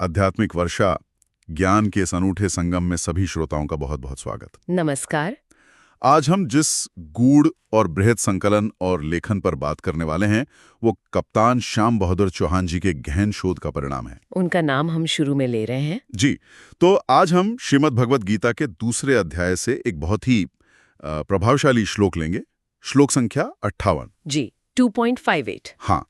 आध्यात्मिक वर्षा ज्ञान के इस अनूठे संगम में सभी श्रोताओं का बहुत बहुत स्वागत। नमस्कार। आज हम जिस गूढ़ और बृहद संकलन और लेखन पर बात करने वाले हैं वो कप्तान श्याम बहादुर चौहान जी के गहन शोध का परिणाम है। उनका नाम हम शुरू में ले रहे हैं। जी, तो आज हम श्रीमद् भगवद गीता के दूसरे अध्याय से एक बहुत ही प्रभावशाली श्लोक लेंगे। श्लोक संख्या 58। जी, 2.58। हाँ,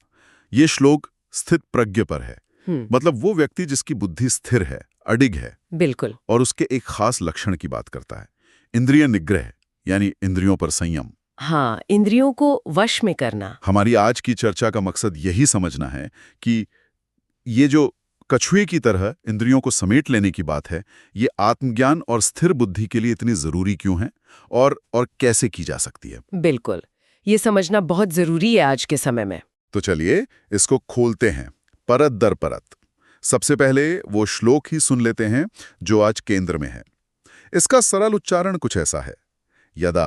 ये श्लोक स्थित प्रज्ञ पर है। मतलब वो व्यक्ति जिसकी बुद्धि स्थिर है, अडिग है। बिल्कुल। और उसके एक खास लक्षण की बात करता है, इंद्रिय निग्रह, यानी इंद्रियों पर संयम। हाँ, इंद्रियों को वश में करना। हमारी आज की चर्चा का मकसद यही समझना है कि ये जो कछुए की तरह इंद्रियों को समेट लेने की बात है, ये आत्मज्ञान और स्थिर बुद्धि के लिए इतनी जरूरी क्यों है और कैसे की जा सकती है। बिल्कुल, ये समझना बहुत जरूरी है आज के समय में। तो चलिए इसको खोलते हैं परत दर परत। सबसे पहले वो श्लोक ही सुन लेते हैं जो आज केंद्र में है। इसका सरल उच्चारण कुछ ऐसा है, यदा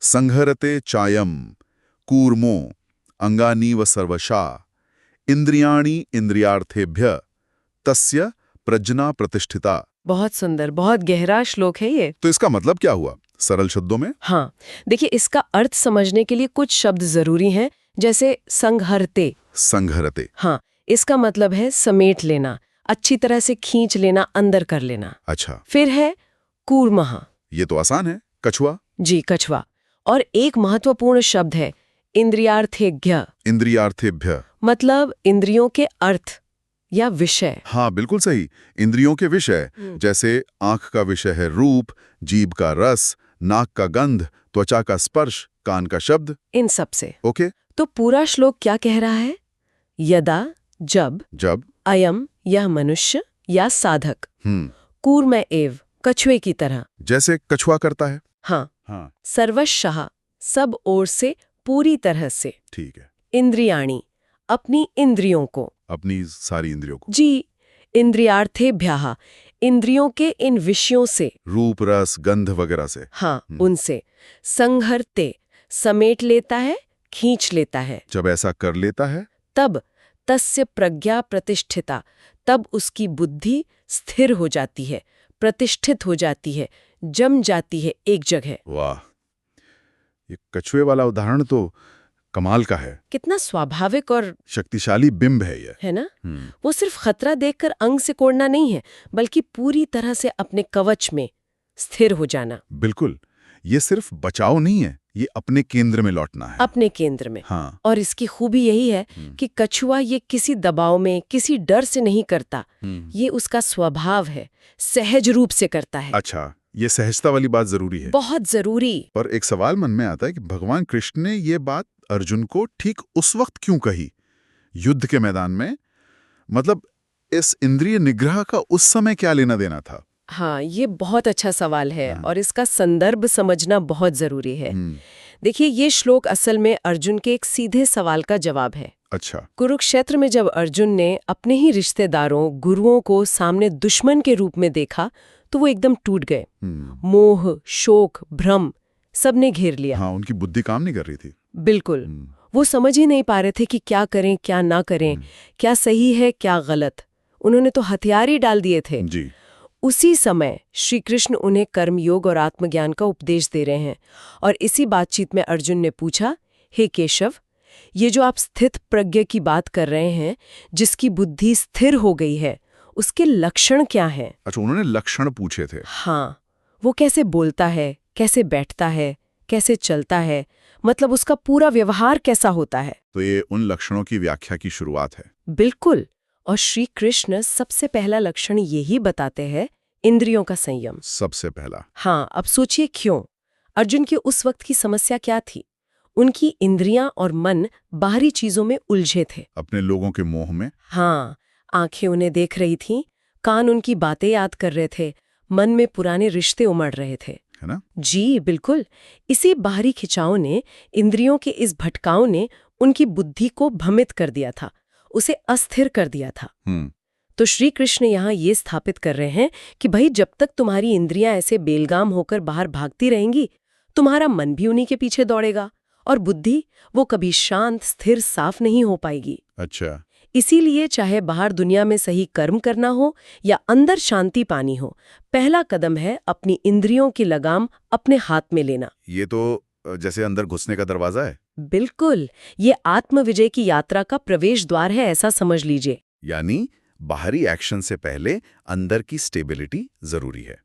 संहरते चायम कूर्मो अंगानीव सर्वशा इंद्रियाणि इंद्रियार्थेभ्य तस्य प्रज्ञा प्रतिष्ठिता। बहुत सुंदर, बहुत गहरा श्लोक है ये। तो इसका मतलब क्या हुआ सरल शब्दों में? हाँ, देखिए, इसका अर्थ समझने के लिए कुछ शब्द जरूरी हैं, जैसे संहरते। संहरते, हाँ, इसका मतलब है समेट लेना, अच्छी तरह से खींच लेना, अंदर कर लेना। अच्छा। फिर है कूर्मः। ये तो आसान है, कछुआ। जी, कछुआ। और एक महत्वपूर्ण शब्द है इंद्रियार्थेभ्य। इंद्रियार्थेभ्य मतलब इंद्रियों के अर्थ या विषय। हाँ, बिल्कुल सही, इंद्रियों के विषय। जैसे आंख का विषय है रूप, जीभ का रस, नाक का गंध, त्वचा का स्पर्श, कान का शब्द, इन सब से। ओके। तो पूरा श्लोक क्या कह रहा है? यदा, जब अयम, यह मनुष्य या साधक, कूर्म एव, कछुए की तरह, जैसे कछुआ करता है। हाँ। सर्वशः, सब ओर से, पूरी तरह से। ठीक है। इंद्रियाणि, अपनी इंद्रियों को, अपनी सारी इंद्रियों को। जी, इंद्रियार्थेभ्यः, इंद्रियों के इन विषयों से, रूप, रस, गंध वगैरह से। हाँ, उनसे। संहरते, समेट लेता है, खींच लेता है। जब ऐसा कर लेता है तब तस्य प्रज्ञा प्रतिष्ठिता, तब उसकी बुद्धि स्थिर हो जाती है, प्रतिष्ठित हो जाती है, जम जाती है एक जगह। वाह, ये कछुए वाला उदाहरण तो कमाल का है। कितना स्वाभाविक और शक्तिशाली बिंब है ये, है ना? वो सिर्फ खतरा देखकर अंग से कोड़ना नहीं है, बल्कि पूरी तरह से अपने कवच में स्थिर हो जाना। बिल्कुल, ये सिर्फ बचाव नहीं है, ये अपने केंद्र में लौटना है। अपने केंद्र में। हाँ। और इसकी खूबी यही है कि कछुआ ये किसी दबाव में, किसी डर से नहीं करता। ये उसका स्वभाव है, सहज रूप से करता है। अच्छा, ये सहजता वाली बात जरूरी है। बहुत जरूरी। पर एक सवाल मन में आता है कि भगवान कृष्ण ने ये बात अर्जुन को ठीक उस वक्त क्यों कही, युद्ध के मैदान में? मतलब इस इंद्रिय निग्रह का उस समय क्या लेना देना था? हाँ, ये बहुत अच्छा सवाल है और इसका संदर्भ समझना बहुत जरूरी है। देखिए, ये श्लोक असल में अर्जुन के एक सीधे सवाल का जवाब है। अच्छा। कुरुक्षेत्र में जब अर्जुन ने अपने ही रिश्तेदारों, गुरुओं को सामने दुश्मन के रूप में देखा तो वो एकदम टूट गए। मोह, शोक, भ्रम सबने घेर लिया। हाँ, उनकी बुद्धि काम नहीं कर रही थी। बिल्कुल। वो समझ ही नहीं पा रहे थे कि क्या करें, क्या ना करें, क्या सही है, क्या गलत। उन्होंने तो हथियार ही डाल दिए थे। जी। उसी समय श्री कृष्ण उन्हें कर्मयोग और आत्मज्ञान का उपदेश दे रहे हैं और इसी बातचीत में अर्जुन ने पूछा, हे केशव, ये जो आप स्थित प्रज्ञ की बात कर रहे हैं, जिसकी बुद्धि स्थिर हो गई है, उसके लक्षण क्या हैं? अच्छा, उन्होंने लक्षण पूछे थे। हाँ, वो कैसे बोलता है, कैसे बैठता है, कैसे चलता है, मतलब उसका पूरा व्यवहार कैसा होता है। तो ये उन लक्षणों की व्याख्या की शुरुआत है। बिल्कुल। और श्री कृष्ण सबसे पहला लक्षण यही बताते हैं, इंद्रियों का संयम। सबसे पहला। हाँ, अब सोचिए क्यों? अर्जुन की उस वक्त की समस्या क्या थी? उनकी इंद्रियां और मन बाहरी चीजों में उलझे थे, अपने लोगों के मोह में। हाँ, आंखें उन्हें देख रही थीं, कान उनकी बातें याद कर रहे थे, मन में पुराने रिश्ते उमड़ रहे थे, है ना? जी बिल्कुल। इसी बाहरी खिंचाव ने, इंद्रियों के इस भटकाव ने उनकी बुद्धि को भ्रमित कर दिया था, उसे अस्थिर कर दिया था। तो श्री कृष्ण यहाँ ये स्थापित कर रहे हैं कि भाई, जब तक तुम्हारी इंद्रियां ऐसे बेलगाम होकर बाहर भागती रहेंगी, तुम्हारा मन भी उन्हीं के पीछे दौड़ेगा और बुद्धि वो कभी शांत, स्थिर, साफ नहीं हो पाएगी। अच्छा। इसीलिए चाहे बाहर दुनिया में सही कर्म करना हो या अंदर शांति पानी हो, पहला कदम है अपनी इंद्रियों की लगाम अपने हाथ में लेना। ये तो जैसे अंदर घुसने का दरवाजा है। बिल्कुल, ये आत्मविजय की यात्रा का प्रवेश द्वार है, ऐसा समझ लीजिए। यानी बाहरी एक्शन से पहले अंदर की स्टेबिलिटी जरूरी है,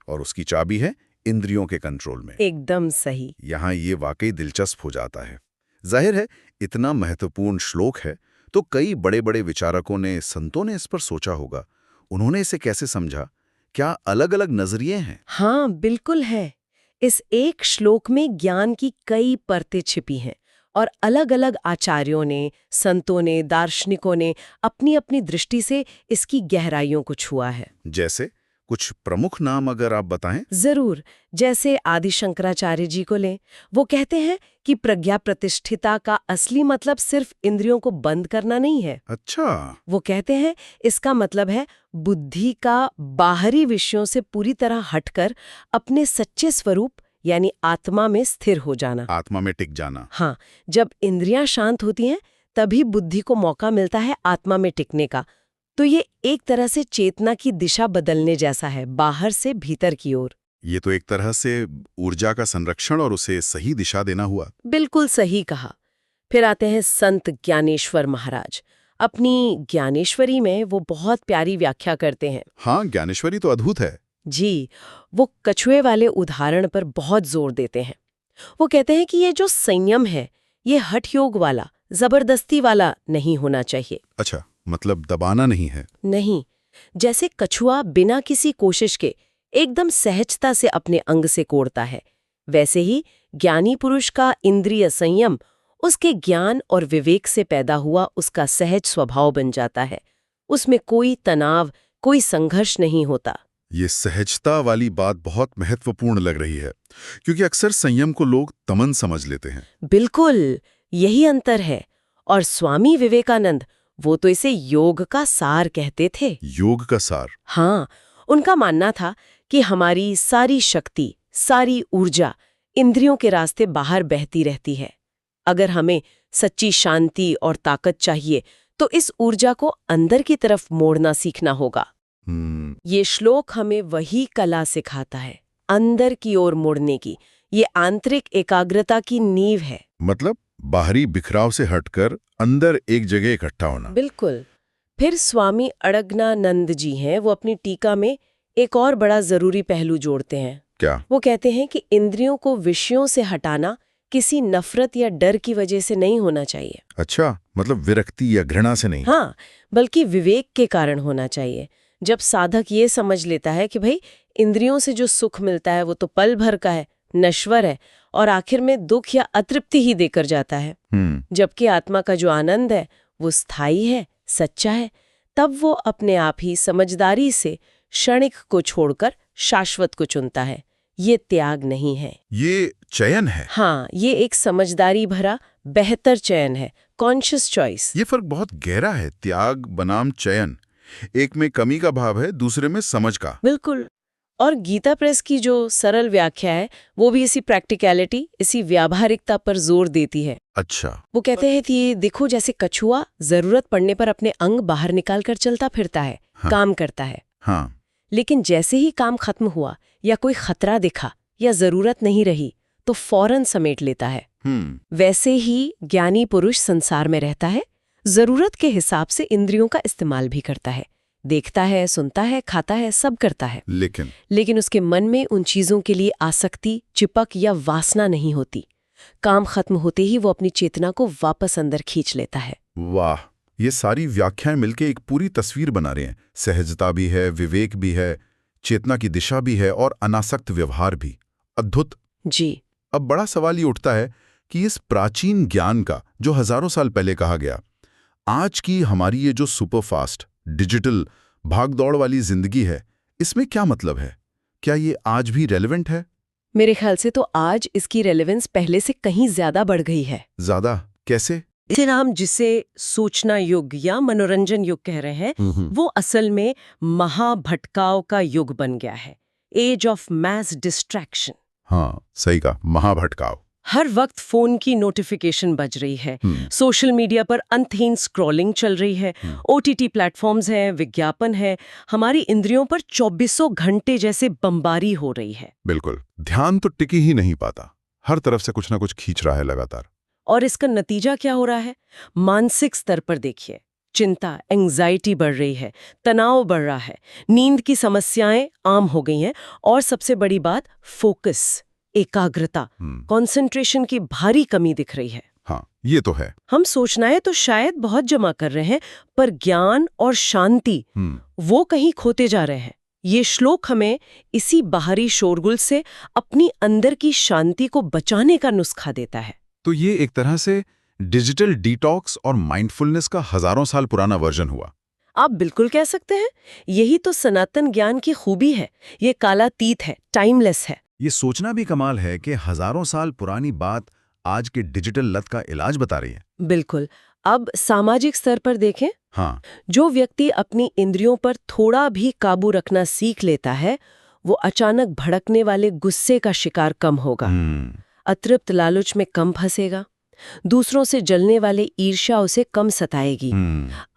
और उसकी चाबी है इंद्रियों के कंट्रोल में। एकदम सही। यहाँ ये वाकई दिलचस्प हो जाता है। जाहिर है, इतना महत्वपूर्ण श्लोक है तो कई बड़े बड़े विचारकों ने, संतों ने इस पर सोचा होगा। उन्होंने इसे कैसे समझा? क्या अलग अलग नजरिए हैं? हाँ, बिल्कुल है। इस एक श्लोक में ज्ञान की कई परतें छिपी हैं और अलग-अलग आचार्यों ने, संतों ने, दार्शनिकों ने अपनी अपनी दृष्टि से इसकी गहराइयों को छुआ है। जैसे कुछ प्रमुख नाम अगर आप बताएं। जरूर। जैसे आदि शंकराचार्य जी को लें, वो कहते हैं कि प्रज्ञा प्रतिष्ठिता का असली मतलब सिर्फ इंद्रियों को बंद करना नहीं है। अच्छा। वो कहते हैं इसका मतलब है बुद्धि का बाहरी विषयों से पूरी तरह हटकर अपने सच्चे स्वरूप यानी आत्मा में स्थिर हो जाना। आत्मा में टिक जाना। हाँ, जब इंद्रियां शांत होती हैं तभी बुद्धि को मौका मिलता है आत्मा में टिकने का। तो ये एक तरह से चेतना की दिशा बदलने जैसा है, बाहर से भीतर की ओर। ये तो एक तरह से ऊर्जा का संरक्षण और उसे सही दिशा देना हुआ। बिल्कुल सही कहा। फिर आते हैं संत ज्ञानेश्वर महाराज। अपनी ज्ञानेश्वरी में वो बहुत प्यारी व्याख्या करते हैं। हाँ, ज्ञानेश्वरी तो अद्भुत है। जी, वो कछुए वाले उदाहरण पर बहुत जोर देते हैं। वो कहते हैं कि ये जो संयम है, ये हठ योग वाला, जबरदस्ती वाला नहीं होना चाहिए। अच्छा, मतलब दबाना नहीं है। नहीं, जैसे कछुआ बिना किसी कोशिश के एकदम सहजता से अपने अंग से कोड़ता है, वैसे ही ज्ञानी पुरुष का इंद्रिय संयम उसके ज्ञान और विवेक से पैदा हुआ उसका सहज स्वभाव बन जाता है। उसमें कोई तनाव, कोई संघर्ष नहीं होता। ये सहजता वाली बात बहुत महत्वपूर्ण लग रही है, क्योंकि अक्सर संयम को लोग तमन समझ लेते हैं। बिल्कुल, यही अंतर है। और स्वामी विवेकानंद, वो तो इसे योग का सार कहते थे। योग का सार? हाँ, उनका मानना था कि हमारी सारी शक्ति, सारी ऊर्जा इंद्रियों के रास्ते बाहर बहती रहती है। अगर हमें सच्ची शांति और ताकत चाहिए तो इस ऊर्जा को अंदर की तरफ मोड़ना सीखना होगा। ये श्लोक हमें वही कला सिखाता है, अंदर की ओर मुड़ने की। ये आंतरिक एकाग्रता की नींव है। मतलब बाहरी बिखराव से हटकर अंदर एक जगह इकट्ठा होना। बिल्कुल। फिर स्वामी अड़गनानंद जी हैं, वो अपनी टीका में एक और बड़ा जरूरी पहलू जोड़ते हैं। क्या? वो कहते हैं कि इंद्रियों को विषयों से हटाना किसी नफरत या डर की वजह से नहीं होना चाहिए। अच्छा, मतलब विरक्ति या घृणा से नहीं। हाँ, बल्कि विवेक के कारण होना चाहिए। जब साधक ये समझ लेता है कि भाई इंद्रियों से जो सुख मिलता है वो तो पल भर का है, नश्वर है और आखिर में दुख या अतृप्ति ही देकर जाता है, जबकि आत्मा का जो आनंद है वो स्थायी है, सच्चा है, तब वो अपने आप ही समझदारी से क्षणिक को छोड़कर शाश्वत को चुनता है। ये त्याग नहीं है, ये चयन है। हाँ, ये एक समझदारी भरा बेहतर चयन है, कॉन्शियस चॉइस। ये फर्क बहुत गहरा है, त्याग बनाम चयन। एक में कमी का भाव है, दूसरे में समझ का। बिल्कुल। और गीता प्रेस की जो सरल व्याख्या है वो भी इसी प्रैक्टिकलिटी, इसी व्यावहारिकता पर जोर देती है। अच्छा। वो कहते हैं कि देखो, जैसे कछुआ जरूरत पड़ने पर अपने अंग बाहर निकाल कर चलता फिरता है, हाँ। काम करता है। हाँ। लेकिन जैसे ही काम खत्म हुआ या कोई खतरा दिखा या जरूरत नहीं रही तो फौरन समेट लेता है। वैसे ही ज्ञानी पुरुष संसार में रहता है, जरूरत के हिसाब से इंद्रियों का इस्तेमाल भी करता है, देखता है, सुनता है, खाता है, सब करता है। लेकिन उसके मन में उन चीजों के लिए आसक्ति, चिपक या वासना नहीं होती। काम खत्म होते ही वो अपनी चेतना को वापस अंदर खींच लेता है। वाह, ये सारी व्याख्याएं मिलके एक पूरी तस्वीर बना रहे हैं। सहजता भी है, विवेक भी है, चेतना की दिशा भी है और अनासक्त व्यवहार भी। अद्भुत। जी। अब बड़ा सवाल ये उठता है कि इस प्राचीन ज्ञान का, जो हजारों साल पहले कहा गया, आज की हमारी ये जो सुपरफास्ट डिजिटल भागदौड़ वाली जिंदगी है, इसमें क्या मतलब है? क्या ये आज भी रेलेवेंट है? मेरे ख्याल से तो आज इसकी रेलेवेंस पहले से कहीं ज्यादा बढ़ गई है। ज्यादा कैसे? इसे हम जिसे सूचना युग या मनोरंजन युग कह रहे हैं, वो असल में महाभटकाव का युग बन गया है। Age of mass distraction. हाँ, सही कहा, महाभटकाव। हर वक्त फोन की नोटिफिकेशन बज रही है, सोशल मीडिया पर अंतहीन स्क्रॉलिंग चल रही है, ओटीटी प्लेटफॉर्म्स हैं, विज्ञापन है, हमारी इंद्रियों पर 24 घंटे जैसे बमबारी हो रही है। बिल्कुल, ध्यान तो टिकी ही नहीं पाता, हर तरफ से कुछ ना कुछ खींच रहा है लगातार। और इसका नतीजा क्या हो रहा है? मानसिक स्तर पर देखिए, चिंता, एंजाइटी बढ़ रही है, तनाव बढ़ रहा है, नींद की समस्याएं आम हो गई हैं, और सबसे बड़ी बात, फोकस, एकाग्रता, कंसंट्रेशन की भारी कमी दिख रही है। हाँ, ये तो है। हम सोचना है तो शायद बहुत जमा कर रहे हैं, पर ज्ञान और शांति वो कहीं खोते जा रहे हैं। ये श्लोक हमें इसी बाहरी शोरगुल से अपनी अंदर की शांति को बचाने का नुस्खा देता है। तो ये एक तरह से डिजिटल डिटॉक्स और माइंडफुलनेस का हजारों साल पुराना वर्जन हुआ। आप बिल्कुल कह सकते हैं। यही तो सनातन ज्ञान की खूबी है। ये कालातीत है, टाइमलेस है। ये सोचना भी कमाल है कि हजारों साल पुरानी बात आज के डिजिटल लत का इलाज बता रही है। बिल्कुल। अब सामाजिक स्तर पर देखें, हाँ, जो व्यक्ति अपनी इंद्रियों पर थोड़ा भी काबू रखना सीख लेता है, वो अचानक भड़कने वाले गुस्से का शिकार कम होगा, अतृप्त लालच में कम फंसेगा, दूसरों से जलने वाले ईर्ष्या उसे कम सताएगी,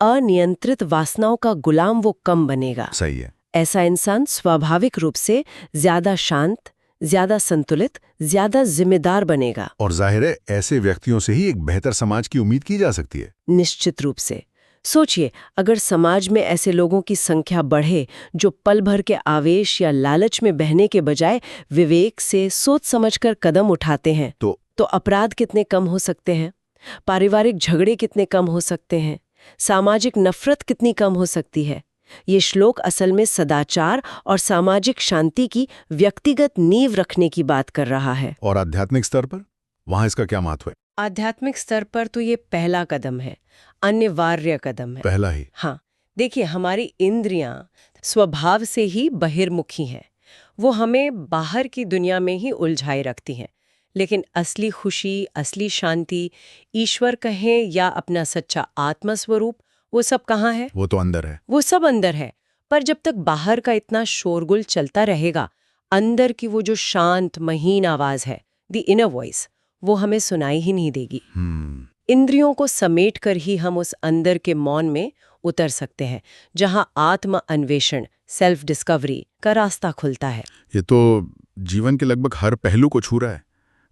अनियंत्रित वासनाओं का गुलाम वो कम बनेगा। सही है। ऐसा इंसान स्वाभाविक रूप से ज्यादा शांत, ज्यादा संतुलित, ज्यादा जिम्मेदार बनेगा। और जाहिर है, ऐसे व्यक्तियों से ही एक बेहतर समाज की उम्मीद की जा सकती है। निश्चित रूप से। सोचिए, अगर समाज में ऐसे लोगों की संख्या बढ़े जो पल भर के आवेश या लालच में बहने के बजाय विवेक से सोच समझकर कदम उठाते हैं, तो अपराध कितने कम हो सकते हैं, पारिवारिक झगड़े कितने कम हो सकते हैं, सामाजिक नफरत कितनी कम हो सकती है। ये श्लोक असल में सदाचार और सामाजिक शांति की व्यक्तिगत नींव रखने की बात कर रहा है। और आध्यात्मिक स्तर पर वहां इसका क्या महत्व है? आध्यात्मिक स्तर पर तो ये पहला कदम है, अनिवार्य कदम है। पहला ही? हाँ, देखिए, हमारी इंद्रियां स्वभाव से ही बहिर्मुखी हैं। वो हमें बाहर की दुनिया में ही उलझाए रखती हैं, लेकिन असली खुशी, असली शांति, ईश्वर कहें या अपना सच्चा आत्मस्वरूप, वो सब कहाँ है? वो तो अंदर है। वो सब अंदर है। पर जब तक बाहर का इतना शोरगुल चलता रहेगा, अंदर की वो जो शांत महीन आवाज है, द इनर वॉइस, वो हमें सुनाई ही नहीं देगी। इंद्रियों को समेट कर ही हम उस अंदर के मौन में उतर सकते हैं, जहां आत्म अन्वेषण, सेल्फ डिस्कवरी का रास्ता खुलता है। ये तो जीवन के लगभग हर पहलू को छू रहा है।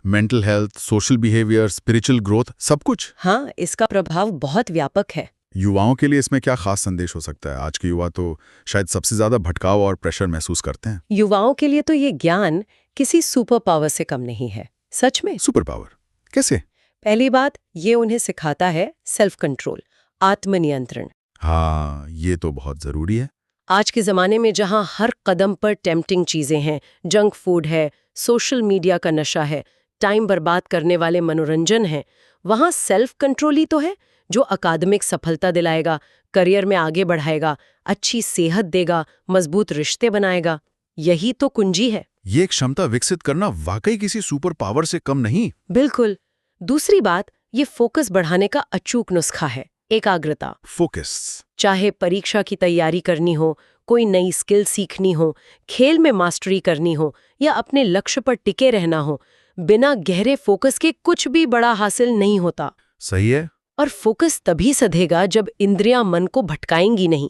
Mental health, social behaviour, spiritual growth, सब कुछ। हाँ, इसका प्रभाव बहुत व्यापक है। युवाओं के लिए इसमें क्या खास संदेश हो सकता है? आज के युवा तो शायद सबसे ज्यादा भटकाव और प्रेशर महसूस करते हैं। युवाओं के लिए तो ये ज्ञान किसी सुपर पावर से कम नहीं है। सच में। सुपर पावर कैसे? पहली बात, ये उन्हें सिखाता है सेल्फ कंट्रोल, आत्मनियंत्रण। हाँ, ये तो बहुत जरूरी है। आज के जमाने में जहां हर कदम पर टेम्पटिंग चीजें हैं, जंक फूड है, सोशल मीडिया का नशा है, टाइम बर्बाद करने वाले मनोरंजन है, वहां सेल्फ कंट्रोल ही तो है जो अकादमिक सफलता दिलाएगा, करियर में आगे बढ़ाएगा, अच्छी सेहत देगा, मजबूत रिश्ते बनाएगा। यही तो कुंजी है। ये क्षमता विकसित करना वाकई किसी सुपर पावर से कम नहीं। बिल्कुल। दूसरी बात, ये फोकस बढ़ाने का अचूक नुस्खा है, एकाग्रता। फोकस। चाहे परीक्षा की तैयारी करनी हो, कोई नई स्किल सीखनी हो, खेल में मास्टरी करनी हो, या अपने लक्ष्य पर टिके रहना हो, बिना गहरे फोकस के कुछ भी बड़ा हासिल नहीं होता। सही है। और फोकस तभी सधेगा जब इंद्रियां मन को भटकाएंगी नहीं।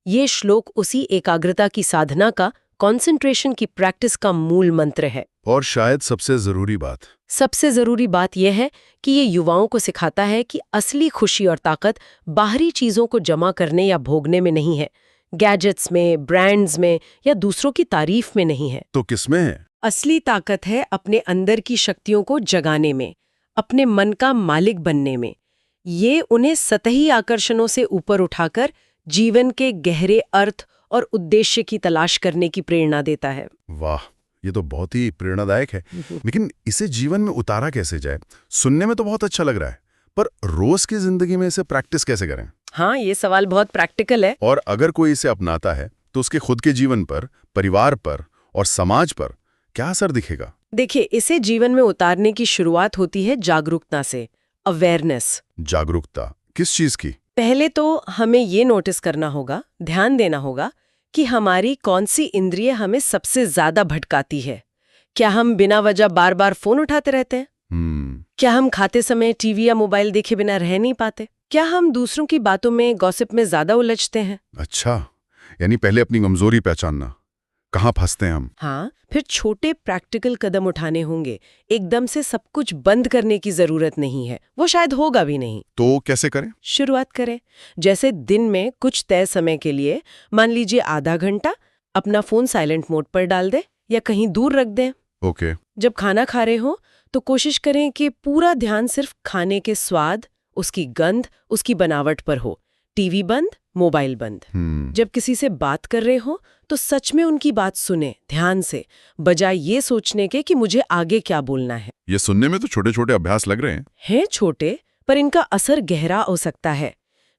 ये श्लोक उसी एकाग्रता की साधना का, कंसंट्रेशन की प्रैक्टिस का मूल मंत्र है। और शायद सबसे जरूरी बात यह है कि ये युवाओं को सिखाता है कि असली खुशी और ताकत बाहरी चीजों को जमा करने या भोगने में नहीं है, गैजेट्स में, ब्रांड्स में या दूसरों की तारीफ में नहीं है। तो किसमें है? असली ताकत है अपने अंदर की शक्तियों को जगाने में, अपने मन का मालिक बनने में। ये उन्हें सतही आकर्षणों से ऊपर उठाकर जीवन के गहरे अर्थ और उद्देश्य की तलाश करने की प्रेरणा देता है। वाह, ये तो बहुत ही प्रेरणादायक है। लेकिन इसे जीवन में उतारा कैसे जाए? सुनने में तो बहुत अच्छा लग रहा है, पर रोज की जिंदगी में इसे प्रैक्टिस कैसे करें? हाँ, ये सवाल बहुत प्रैक्टिकल है। और अगर कोई इसे अपनाता है तो उसके खुद के जीवन पर, परिवार पर और समाज पर क्या असर दिखेगा? देखिए, इसे जीवन में उतारने की शुरुआत होती है जागरूकता से, अवेयरनेस। जागरूकता किस चीज की? पहले तो हमें ये नोटिस करना होगा, ध्यान देना होगा कि हमारी कौन सी इंद्रिय हमें सबसे ज्यादा भटकाती है। क्या हम बिना वजह बार बार फोन उठाते रहते हैं? क्या हम खाते समय टीवी या मोबाइल देखे बिना रह नहीं पाते? क्या हम दूसरों की बातों में, गॉसिप में ज्यादा उलझते हैं? अच्छा, यानी पहले अपनी कमजोरी पहचानना, कहाँ फंसते हैं हम। हाँ, फिर छोटे प्रैक्टिकल कदम उठाने होंगे। एकदम से सब कुछ बंद करने की जरूरत नहीं है, वो शायद होगा भी नहीं। तो कैसे करें? शुरुआत करें। जैसे दिन में कुछ तय समय के लिए, मान लीजिए आधा घंटा, अपना फोन साइलेंट मोड पर डाल दें या कहीं दूर रख दें। ओके। जब खाना खा रहे हो तो कोशिश करें कि पूरा ध्यान सिर्फ खाने के स्वाद, उसकी गंध, उसकी बनावट पर हो। टीवी बंद, मोबाइल बंद। जब किसी से बात कर रहे हो तो सच में उनकी बात सुने ध्यान से, बजाय ये सोचने के कि मुझे आगे क्या बोलना है। ये सुनने में तो छोटे छोटे अभ्यास लग रहे हैं। हैं छोटे, पर इनका असर गहरा हो सकता है।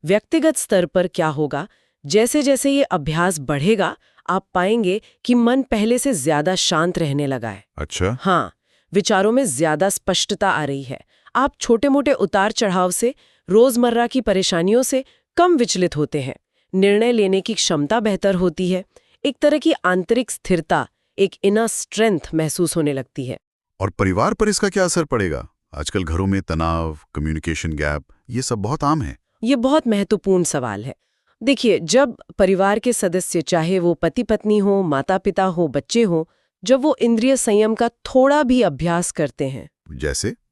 व्यक्तिगत स्तर पर क्या होगा, जैसे जैसे ये अभ्यास बढ़ेगा आप पाएंगे कि मन पहले से ज्यादा शांत रहने लगा है। अच्छा। हाँ, विचारों में ज्यादा स्पष्टता आ रही है। आप छोटे मोटे उतार चढ़ाव से, रोजमर्रा की परेशानियों से कम विचलित होते हैं। निर्णय लेने की क्षमता बेहतर होती है। एक तरह की आंतरिक स्थिरता, एक इनर स्ट्रेंथ महसूस होने लगती है। और परिवार पर इसका क्या असर पड़ेगा? आजकल घरों में तनाव, कम्युनिकेशन गैप, ये सब बहुत आम है। ये बहुत महत्वपूर्ण सवाल है। देखिए, जब परिवार के सदस्य, चाहे वो पति पत्नी हो, माता पिता हो, बच्चे हो, जब वो इंद्रिय संयम का थोड़ा भी अभ्यास करते हैं,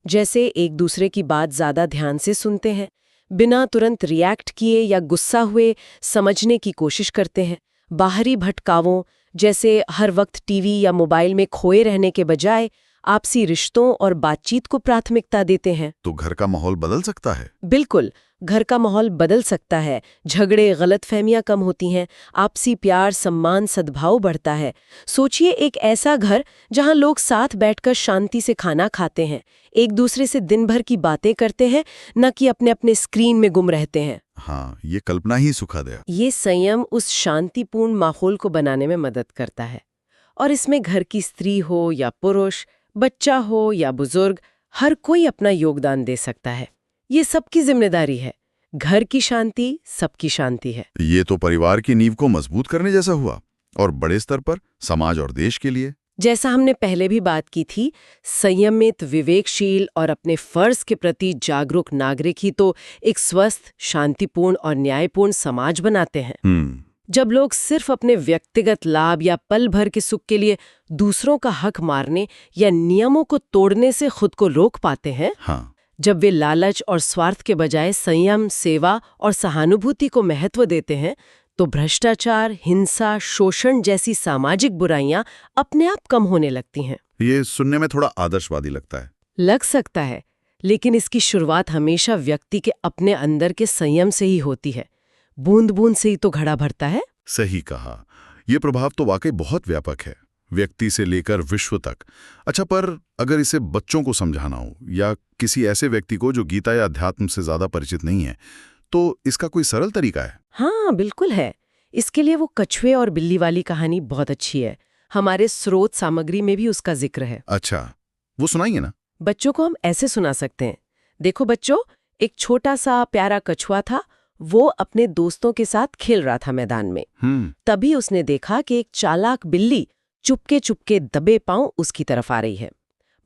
जैसे एक दूसरे की बात ज्यादा ध्यान से सुनते हैं, बिना तुरंत रिएक्ट किए या गुस्सा हुए समझने की कोशिश करते हैं, बाहरी भटकावों जैसे हर वक्त टीवी या मोबाइल में खोए रहने के बजाय आपसी रिश्तों और बातचीत को प्राथमिकता देते हैं, तो घर का माहौल बदल सकता है। बिल्कुल, घर का माहौल बदल सकता है। झगड़े, गलतफहमियां कम होती हैं, आपसी प्यार, सम्मान, सद्भाव बढ़ता है। सोचिए एक ऐसा घर जहां लोग साथ बैठकर शांति से खाना खाते हैं, एक दूसरे से दिन भर की बातें करते हैं, न कि अपने अपने स्क्रीन में गुम रहते हैं। हाँ, ये कल्पना ही सुखद है। ये संयम उस शांतिपूर्ण माहौल को बनाने में मदद करता है। और इसमें घर की स्त्री हो या पुरुष, बच्चा हो या बुजुर्ग, हर कोई अपना योगदान दे सकता है। ये सबकी जिम्मेदारी है। घर की शांति सबकी शांति है। ये तो परिवार की नींव को मजबूत करने जैसा हुआ। और बड़े स्तर पर समाज और देश के लिए, जैसा हमने पहले भी बात की थी, संयमित, विवेकशील और अपने फर्ज के प्रति जागरूक नागरिक ही तो एक स्वस्थ, शांतिपूर्ण और न्यायपूर्ण समाज बनाते हैं। जब लोग सिर्फ अपने व्यक्तिगत लाभ या पल भर के सुख के लिए दूसरों का हक मारने या नियमों को तोड़ने से खुद को रोक पाते हैं, जब वे लालच और स्वार्थ के बजाय संयम, सेवा और सहानुभूति को महत्व देते हैं, तो भ्रष्टाचार, हिंसा, शोषण जैसी सामाजिक बुराइयां अपने आप कम होने लगती हैं। ये सुनने में थोड़ा आदर्शवादी लगता है। लग सकता है, लेकिन इसकी शुरुआत हमेशा व्यक्ति के अपने अंदर के संयम से ही होती है। बूंद बूंद से ही तो घड़ा भरता है। सही कहा। ये प्रभाव तो वाकई बहुत व्यापक है, व्यक्ति से लेकर विश्व तक। अच्छा, पर अगर इसे बच्चों को समझाना हो या किसी ऐसे व्यक्ति को जो गीता या अध्यात्म से ज्यादा परिचित नहीं है, तो इसका कोई सरल तरीका है? हाँ, बिल्कुल है। इसके लिए वो कछुए और बिल्ली वाली कहानी बहुत अच्छी है। हमारे स्रोत सामग्री में भी उसका जिक्र है। अच्छा, वो सुनाइए ना। बच्चों को हम ऐसे सुना सकते हैं। देखो बच्चों, एक छोटा सा प्यारा कछुआ था। वो अपने दोस्तों के साथ खेल रहा था मैदान में। तभी उसने देखा कि एक चालाक बिल्ली चुपके चुपके दबे पांव उसकी तरफ आ रही है।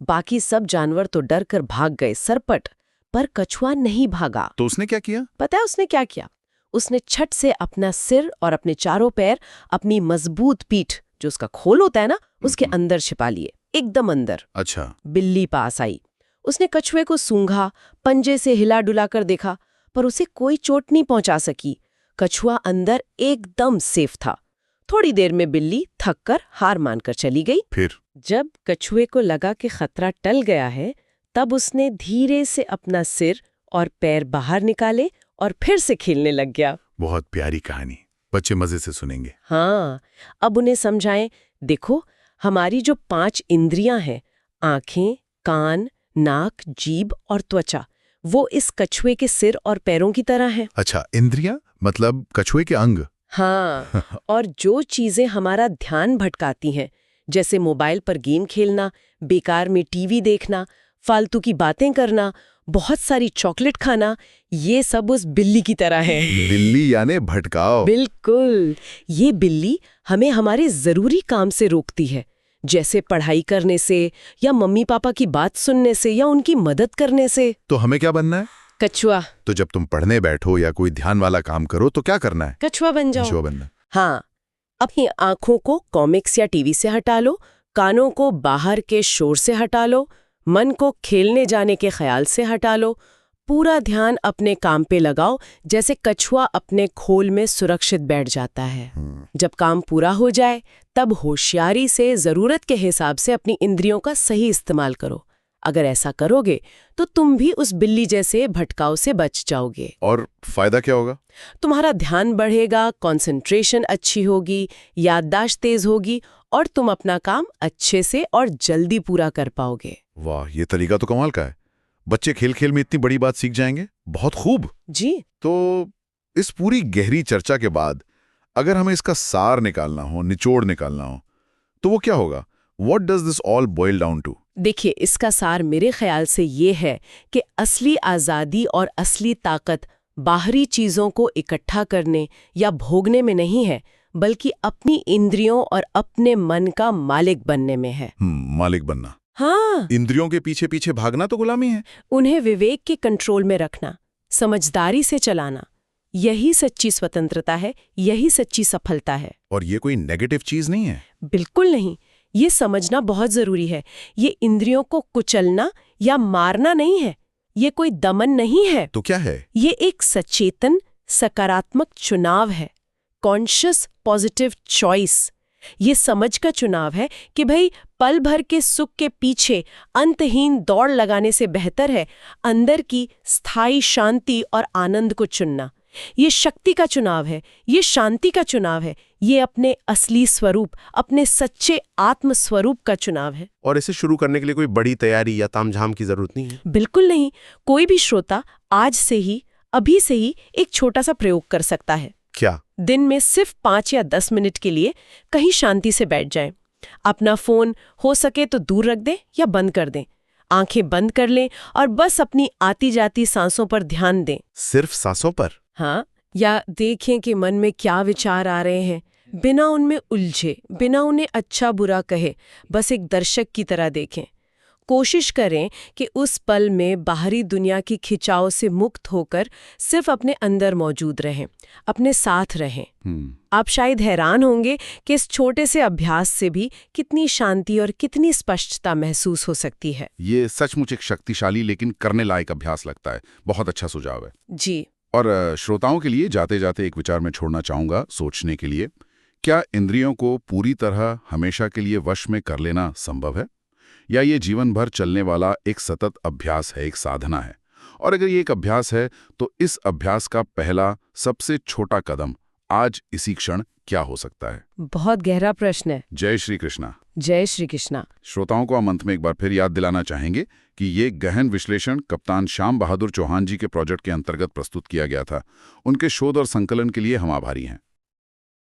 बाकी सब जानवर तो डर कर भाग गए सरपट, पर कछुआ नहीं भागा। तो उसने क्या किया? पता है उसने क्या किया? उसने छट से अपना सिर और अपने चारों पैर अपनी मजबूत पीठ, जो उसका खोल होता है ना, उसके अंदर छिपा लिए, एकदम अंदर। अच्छा। बिल्ली पास आई। उसने कछुए को सूंघा, पंजे से हिला डुला कर देखा, पर उसे कोई चोट नहीं पहुंचा सकी। कछुआ अंदर एकदम सेफ था। थोड़ी देर में बिल्ली थक कर हार मानकर चली गई। फिर जब कछुए को लगा कि खतरा टल गया है, तब उसने धीरे से अपना सिर और पैर बाहर निकाले और फिर से खेलने लग गया। बहुत प्यारी कहानी, बच्चे मजे से सुनेंगे। हाँ, अब उन्हें समझाएं, देखो हमारी जो 5 इंद्रियां हैं, आंखें, कान, नाक, जीभ और त्वचा, वो इस कछुए के सिर और पैरों की तरह हैं। अच्छा, इंद्रियां मतलब कछुए के अंग? हाँ, और जो चीजें हमारा ध्यान भटकाती हैं, जैसे मोबाइल पर गेम खेलना, बेकार में टीवी देखना, फालतू की बातें करना, बहुत सारी चॉकलेट खाना, ये सब उस बिल्ली की तरह है। बिल्ली यानी भटकाओ। बिल्कुल, ये बिल्ली हमें हमारे जरूरी काम से रोकती है, जैसे पढ़ाई करने से या मम्मी पापा की बात सुनने से या उनकी मदद करने से। तो हमें क्या बनना है? कछुआ। तो जब तुम पढ़ने बैठो या कोई ध्यान वाला काम करो तो क्या करना है? कछुआ बन जाओ। कछुआ बनना। हाँ, अपनी आंखों को कॉमिक्स या टीवी से हटा लो, कानों को बाहर के शोर से हटा लो, मन को खेलने जाने के ख्याल से हटा लो, पूरा ध्यान अपने काम पे लगाओ, जैसे कछुआ अपने खोल में सुरक्षित बैठ जाता है। जब काम पूरा हो जाए तब होशियारी से जरूरत के हिसाब से अपनी इंद्रियों का सही इस्तेमाल करो। अगर ऐसा करोगे तो तुम भी उस बिल्ली जैसे भटकाव से बच जाओगे। और फायदा क्या होगा? तुम्हारा ध्यान बढ़ेगा, कंसंट्रेशन अच्छी होगी, याददाश्त तेज होगी और तुम अपना काम अच्छे से और जल्दी पूरा कर पाओगे। वाह, ये तरीका तो कमाल का है। बच्चे खेल खेल में इतनी बड़ी बात सीख जाएंगे। बहुत खूब जी। तो इस पूरी गहरी चर्चा के बाद अगर हमें इसका सार निकालना हो, निचोड़ निकालना हो, तो वो क्या होगा? What does this all boil down to? देखिए, इसका सार मेरे ख्याल से ये है कि असली आज़ादी और असली ताकत बाहरी चीज़ों को इकट्ठा करने या भोगने में नहीं है, बल्कि अपनी इंद्रियों और अपने मन का मालिक बनने में है। मालिक बनना। हाँ, इंद्रियों के पीछे पीछे भागना तो गुलामी है। उन्हें विवेक के कंट्रोल में रखना, समझदारी से चलाना, यही सच्ची स्वतंत्रता है, यही सच्ची सफलता है। और ये कोई नेगेटिव चीज नहीं है। बिल्कुल नहीं। ये समझना बहुत जरूरी है। ये इंद्रियों को कुचलना या मारना नहीं है, ये कोई दमन नहीं है। तो क्या है? ये एक सचेतन सकारात्मक चुनाव है, कॉन्शियस पॉजिटिव चॉइस। ये समझ का चुनाव है कि भाई पल भर के सुख के पीछे अंतहीन दौड़ लगाने से बेहतर है अंदर की स्थायी शांति और आनंद को चुनना। ये शक्ति का चुनाव है, ये शांति का चुनाव है, ये अपने असली स्वरूप, अपने सच्चे आत्म स्वरूप का चुनाव है। और इसे शुरू करने के लिए कोई बड़ी तैयारी या तामझाम की जरूरत नहीं है। बिल्कुल नहीं। कोई भी श्रोता आज से ही, अभी से ही एक छोटा सा प्रयोग कर सकता है। क्या? दिन में सिर्फ 5 या 10 मिनट के लिए कहीं शांति से बैठ जाएं। अपना फोन हो सके तो दूर रख दें या बंद कर दें। आंखें बंद कर लें और बस अपनी आती जाती सांसों पर ध्यान दें। सिर्फ सांसों पर? हाँ, या देखें कि मन में क्या विचार आ रहे हैं, बिना उनमें उलझे, बिना उन्हें अच्छा बुरा कहे, बस एक दर्शक की तरह देखें। कोशिश करें कि उस पल में बाहरी दुनिया की खिंचाव से मुक्त होकर सिर्फ अपने अंदर मौजूद रहें, अपने साथ रहें। आप शायद हैरान होंगे कि इस छोटे से अभ्यास से भी कितनी शांति और कितनी स्पष्टता महसूस हो सकती है। ये सचमुच एक शक्तिशाली लेकिन करने लायक अभ्यास लगता है। बहुत अच्छा सुझाव है। जी। और श्रोताओं के लिए जाते जाते एक विचार में छोड़ना चाहूंगा सोचने के लिए। क्या इंद्रियों को पूरी तरह हमेशा के लिए वश में कर लेना संभव है, या ये जीवन भर चलने वाला एक सतत अभ्यास है, एक साधना है? और अगर ये एक अभ्यास है तो इस अभ्यास का पहला सबसे छोटा कदम आज इसी क्षण क्या हो सकता है? बहुत गहरा प्रश्न है। जय श्री कृष्णा। जय श्री कृष्णा। श्रोताओं को हम अंत में एक बार फिर याद दिलाना चाहेंगे कि ये गहन विश्लेषण कप्तान श्याम बहादुर चौहान जी के प्रोजेक्ट के अंतर्गत प्रस्तुत किया गया था। उनके शोध और संकलन के लिए हम आभारी हैं।